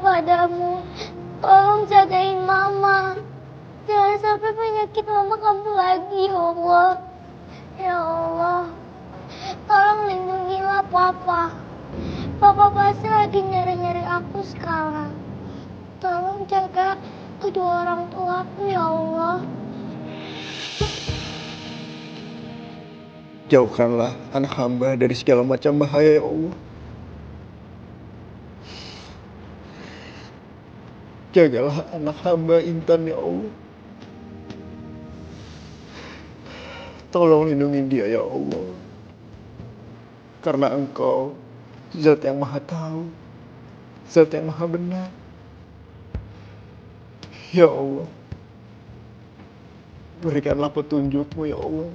padamu. Tolong jagain Mama. Jangan sampai penyakit Mama kambuh lagi, ya Allah. Ya Allah. Tolong lindungilah Papa. Papa pasti lagi nyari-nyari aku sekarang. Tolong jaga kedua orang tuaku, ya Allah. Jauhkanlah anak hamba dari segala macam bahaya, ya Allah. Jagalah anak hamba Intan, ya Allah. Tolong lindungi dia, ya Allah. Karena Engkau Zat yang Maha Tahu, Zat yang Maha Benar. Ya Allah, berikanlah petunjuk-Mu, ya Allah,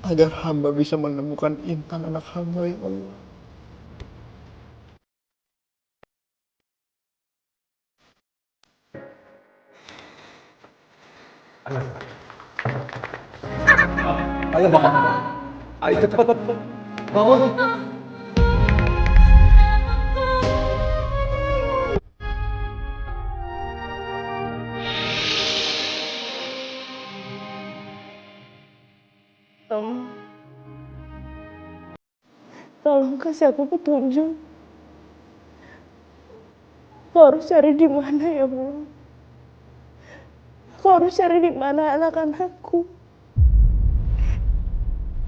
agar hamba bisa menemukan Intan anak hamba, ya Allah. Ayo bangun. Ayo cepat. Bangun. Tolong kasih aku petunjuk. Aku harus cari di mana, ya Allah. Aku harus cari di mana anak-anakku.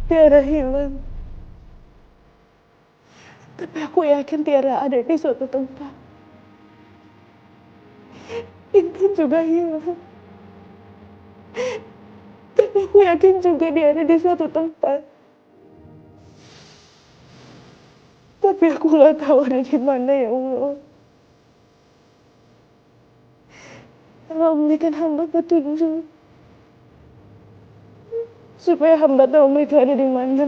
Tiara hilang. Tapi aku yakin Tiara ada di suatu tempat. Intan juga hilang. Tapi aku yakin juga dia ada di suatu tempat. Tapi aku gak tahu ada di mana, ya Allah. Tolong berikan hamba petunjuk. Supaya hamba tahu mereka ada di mana.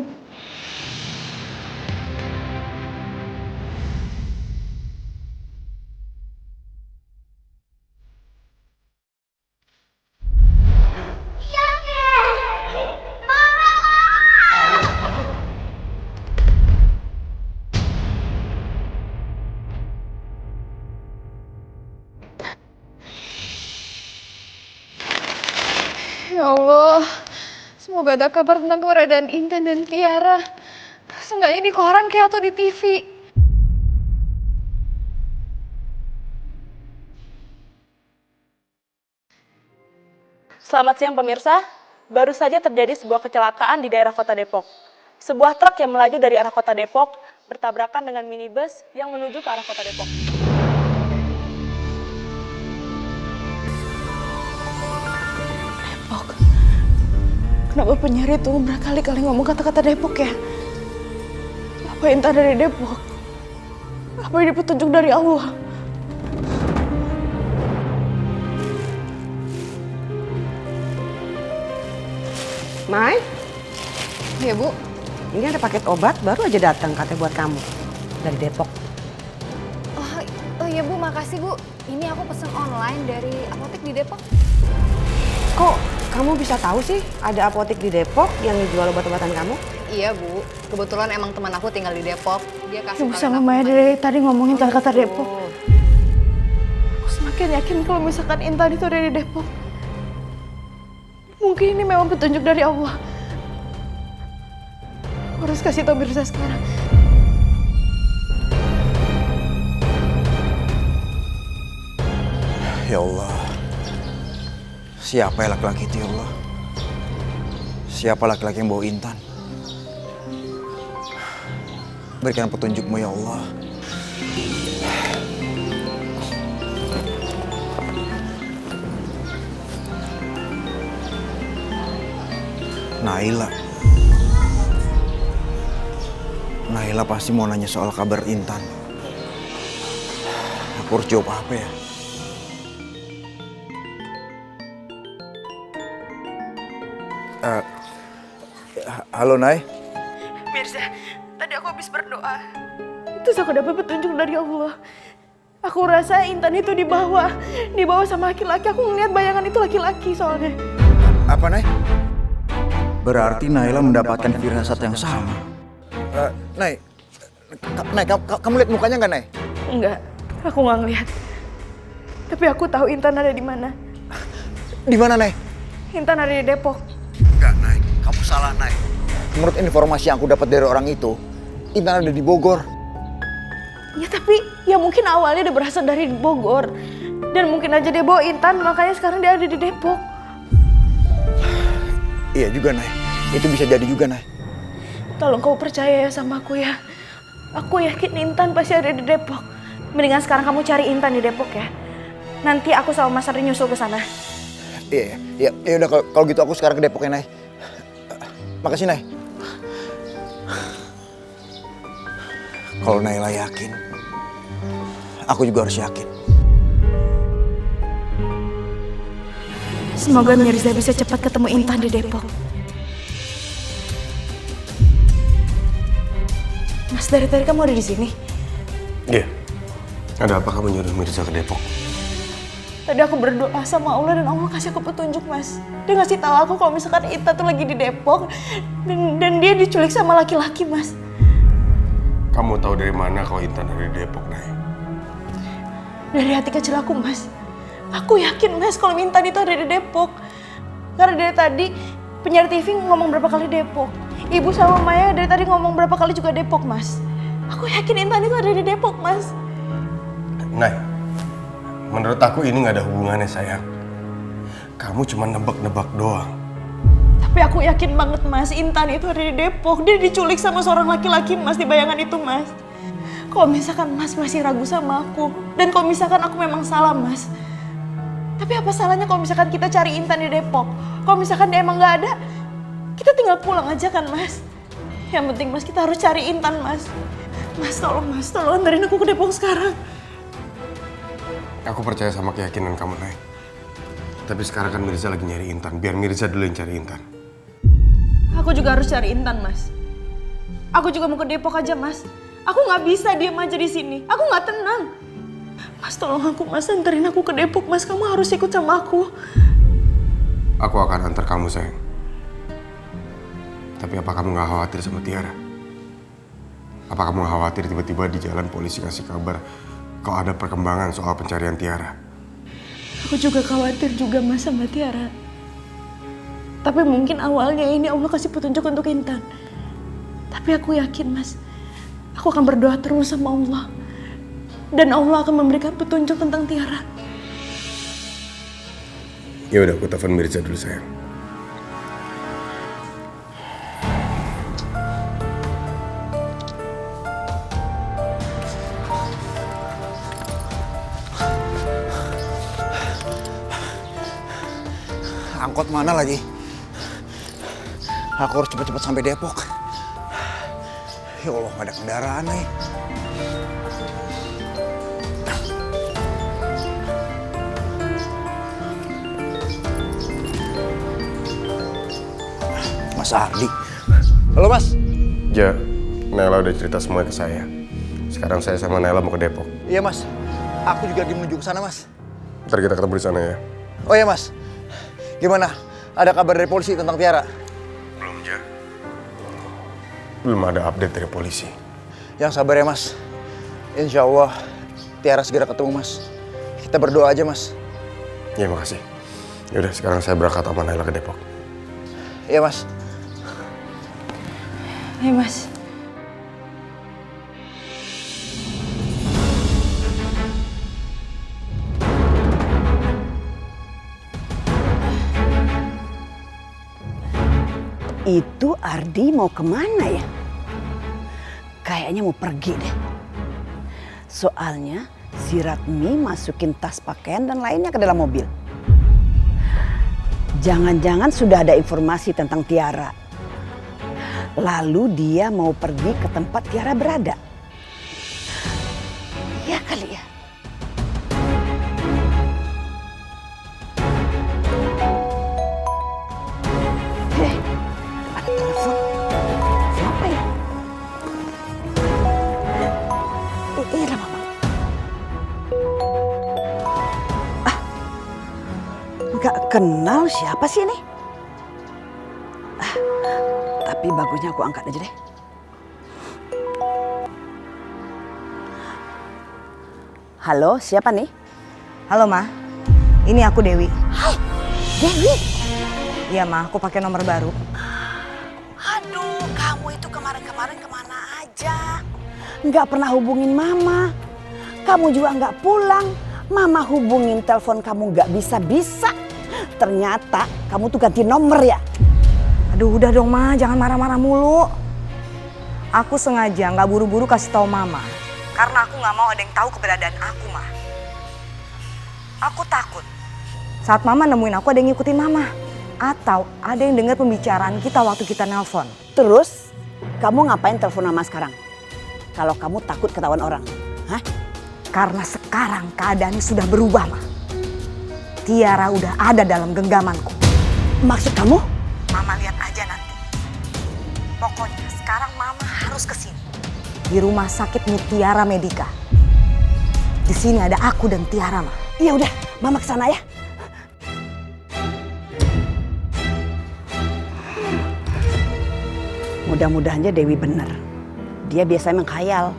Ya Allah, semoga ada kabar tentang keberadaan Intan dan Tiara. Seenggaknya di koran kayak atau di TV. Selamat siang pemirsa, baru saja terjadi sebuah kecelakaan di daerah Kota Depok. Sebuah truk yang melaju dari arah Kota Depok bertabrakan dengan minibus yang menuju ke arah Kota Depok. Depok? Kenapa penyiar itu berkali-kali ngomong kata-kata Depok ya? Apa Intan dari Depok? Apa ini petunjuk dari Allah? Mai, Ya Bu, ini ada paket obat baru aja datang katanya buat kamu dari Depok. oh iya Bu, makasih Bu. Ini aku pesen online dari apotek di Depok. Kok kamu bisa tahu sih ada apotek di Depok yang jual obat-obatan kamu? Iya Bu, kebetulan emang teman aku tinggal di Depok. Dia kasih Ibu tahu sama aku Maya tempat. dari tadi ngomongin kata-kata Depok. Aku semakin yakin kalau misalkan Intan itu dari Depok. Mungkin ini memang petunjuk dari Allah. Aku harus kasih tau Mirza sekarang. Ya Allah, siapa laki-laki itu, ya Allah? Siapa laki-laki yang bawa Intan? Berikan petunjuk-Mu, ya Allah. Naila pasti mau nanya soal kabar Intan. Aku harus jawab apa ya? Halo, Nay. Mirza, tadi aku habis berdoa. Terus aku dapat petunjuk dari Allah. Aku rasa Intan itu dibawa sama laki-laki. Aku ngeliat bayangan itu laki-laki soalnya. Apa, Nay? Berarti Naila mendapatkan firasat yang sama. Nay, kamu lihat mukanya nggak, Nay? Enggak. Aku nggak ngeliat. Tapi aku tahu Intan ada di mana. Di mana, Nay? Intan ada di Depok. Enggak, Nay. Kamu salah, Nay. Menurut informasi yang aku dapat dari orang itu, Intan ada di Bogor. Ya tapi ya mungkin awalnya dia berasal dari Bogor. Dan mungkin aja dia bawa Intan, makanya sekarang dia ada di Depok. Iya juga, Nay. Itu bisa jadi juga, Nay. Tolong kau percaya ya sama aku ya. Aku yakin Intan pasti ada di Depok. Mendingan sekarang kamu cari Intan di Depok ya. Nanti aku sama Mas Ardi nyusul ke sana. Iya, udah kalau gitu aku sekarang ke Depok ya, Nay. Makasih, Nay. Kalau Naila yakin, aku juga harus yakin. Semoga Mirza bisa cepat ketemu Intan di Depok. Mas, dari tadi kamu ada di sini? Iya. Ada apa kamu nyuruh Mirza ke Depok? Tadi aku berdoa sama Allah dan Allah kasih aku petunjuk, Mas. Dia ngasih tahu aku kalau misalkan Intan tuh lagi di Depok dan dia diculik sama laki-laki, Mas. Kamu tahu dari mana kalau Intan ada di Depok, Nay? Dari hati kecil aku, Mas. Aku yakin, Mas, kalau Intan itu ada di Depok. Karena dari tadi penyiar TV ngomong berapa kali Depok. Ibu sama Maya dari tadi ngomong berapa kali juga Depok, Mas. Aku yakin Intan itu ada di Depok, Mas. Nay, menurut aku ini nggak ada hubungannya, sayang. Kamu cuma nebak-nebak doang. Tapi aku yakin banget, Mas, Intan itu ada di Depok. Dia diculik sama seorang laki-laki, Mas, di bayangan itu, Mas. Kalau misalkan Mas masih ragu sama aku, dan kalau misalkan aku memang salah, Mas. Tapi apa salahnya kalau misalkan kita cari Intan di Depok? Kalau misalkan dia emang nggak ada, kita tinggal pulang aja kan, Mas. Yang penting, Mas, kita harus cari Intan, Mas. Mas, tolong anterin aku ke Depok sekarang. Aku percaya sama keyakinan kamu, Nay. Tapi sekarang kan Mirza lagi nyari Intan. Biar Mirza dulu yang cari Intan. Aku juga harus cari Intan, Mas. Aku juga mau ke Depok aja, Mas. Aku nggak bisa diam aja di sini. Aku nggak tenang. Mas, tolong aku, Mas, anterin aku ke Depok, Mas. Kamu harus ikut sama aku. Aku akan antar kamu, sayang. Tapi apa kamu nggak khawatir sama Tiara? Apa kamu nggak khawatir tiba-tiba di jalan polisi ngasih kabar kalau ada perkembangan soal pencarian Tiara? Aku juga khawatir juga, Mas, sama Tiara. Tapi mungkin awalnya ini Allah kasih petunjuk untuk Intan. Tapi aku yakin, Mas, aku akan berdoa terus sama Allah. Dan Allah akan memberikan petunjuk tentang Tiara. Ya udah, aku telepon Mirza dulu, sayang. Angkot mana lagi? Aku harus cepat-cepat sampai Depok. Ya Allah, gak ada kendaraan nih. Mas Ardi. Halo, Mas. Ja, Naila udah cerita semua ke saya. Sekarang saya sama Naila mau ke Depok. Iya, Mas. Aku juga lagi menuju ke sana, Mas. Ntar kita ketemu di sana ya. Oh iya, Mas. Gimana? Ada kabar dari polisi tentang Tiara? Belum, Ja. Belum ada update dari polisi. Yang sabar ya, Mas. Insya Allah Tiara segera ketemu, Mas. Kita berdoa aja, Mas. Ya, makasih. Yaudah, sekarang saya berangkat sama Naila ke Depok. Iya, Mas. Ayo, Mas. Itu Ardi mau kemana ya? Kayaknya mau pergi deh. Soalnya si Ratmi masukin tas pakaian dan lainnya ke dalam mobil. Jangan-jangan sudah ada informasi tentang Tiara. Lalu dia mau pergi ke tempat Tiara berada. Ya kali ya. Ada telepon. Siapa ya? Iya, Mama. Nggak kenal siapa sih ini? Tapi bagusnya aku angkat aja deh. Halo, siapa nih? Halo, Ma. Ini aku Dewi. Hai, Dewi. Iya, Ma, aku pakai nomor baru. Aduh, kamu itu kemarin-kemarin kemana aja? Nggak pernah hubungin Mama. Kamu juga nggak pulang. Mama hubungin telepon kamu nggak bisa-bisa. Ternyata kamu tuh ganti nomor ya? Aduh, udah dong, Ma, jangan marah-marah mulu. Aku sengaja nggak buru-buru kasih tahu Mama. Karena aku nggak mau ada yang tahu keberadaan aku, Ma. Aku takut saat Mama nemuin aku ada yang ngikutin Mama. Atau ada yang dengar pembicaraan kita waktu kita nelpon. Terus kamu ngapain telepon Mama sekarang? Kalau kamu takut ketahuan orang, hah? Karena sekarang keadaannya sudah berubah, Ma. Tiara udah ada dalam genggamanku. Maksud kamu? Mama lihat aja nanti. Pokoknya sekarang Mama harus ke sini. Di rumah sakit Mutiara Medika. Di sini ada aku dan Tiara, Ma. Ya udah, Mama kesana ya. Mudah-mudahan aja Dewi bener. Dia biasa mengkhayal.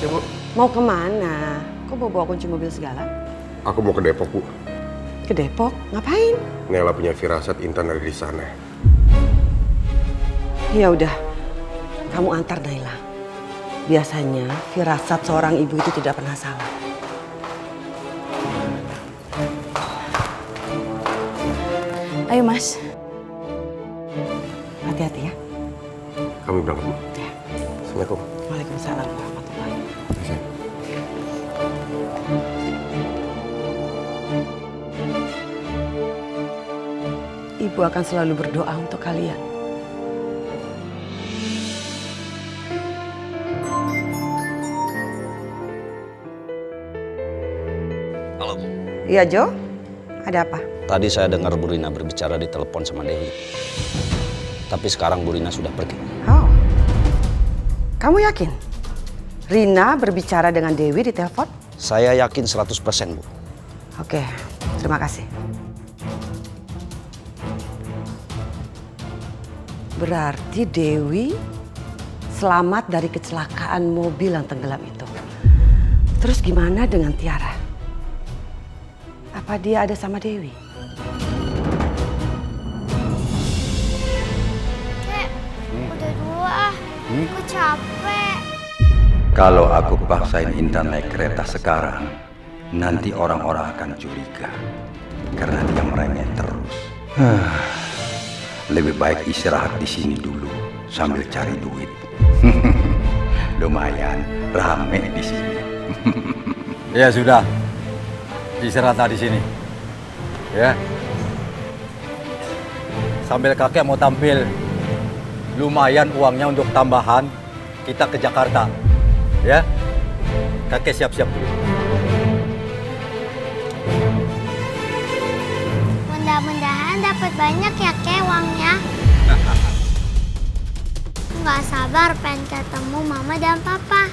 Ya, Bu. Mau kemana? Kok bawa kunci mobil segala? Aku mau ke Depok, Bu. Ke Depok? Ngapain? Nela punya firasat Intan ada di sana. Ya udah, kamu antar Naila. Biasanya firasat seorang ibu itu tidak pernah salah. Ayo Mas. Hati-hati ya. Kami berangkat, Bu. Ya. Assalamualaikum. Waalaikumsalam warahmatullahi. Ibu akan selalu berdoa untuk kalian. Halo Bu. Iya Jo, ada apa? Tadi saya dengar Bu Rina berbicara di telepon sama Dewi. Tapi sekarang Bu Rina sudah pergi. Oh, kamu yakin? Rina berbicara dengan Dewi di telepon? Saya yakin 100% Bu. Oke, terima kasih. Berarti Dewi selamat dari kecelakaan mobil yang tenggelam itu. Terus gimana dengan Tiara? Apa dia ada sama Dewi? Kek, udah dulu ah. Aku capek. Kalau aku paksain Intan naik kereta sekarang, nanti orang-orang akan curiga. Karena dia merengek terus. Lebih baik istirahat di sini dulu sambil cari duit. Lumayan rame di sini. Ya sudah, istirahatlah di sini. Ya. Sambil kakek mau tampil, lumayan uangnya untuk tambahan kita ke Jakarta. Ya, kakek siap-siap dulu. Mudah-mudahan dapat banyak ya Kek uangnya. Nggak sabar pengen ketemu Mama dan Papa.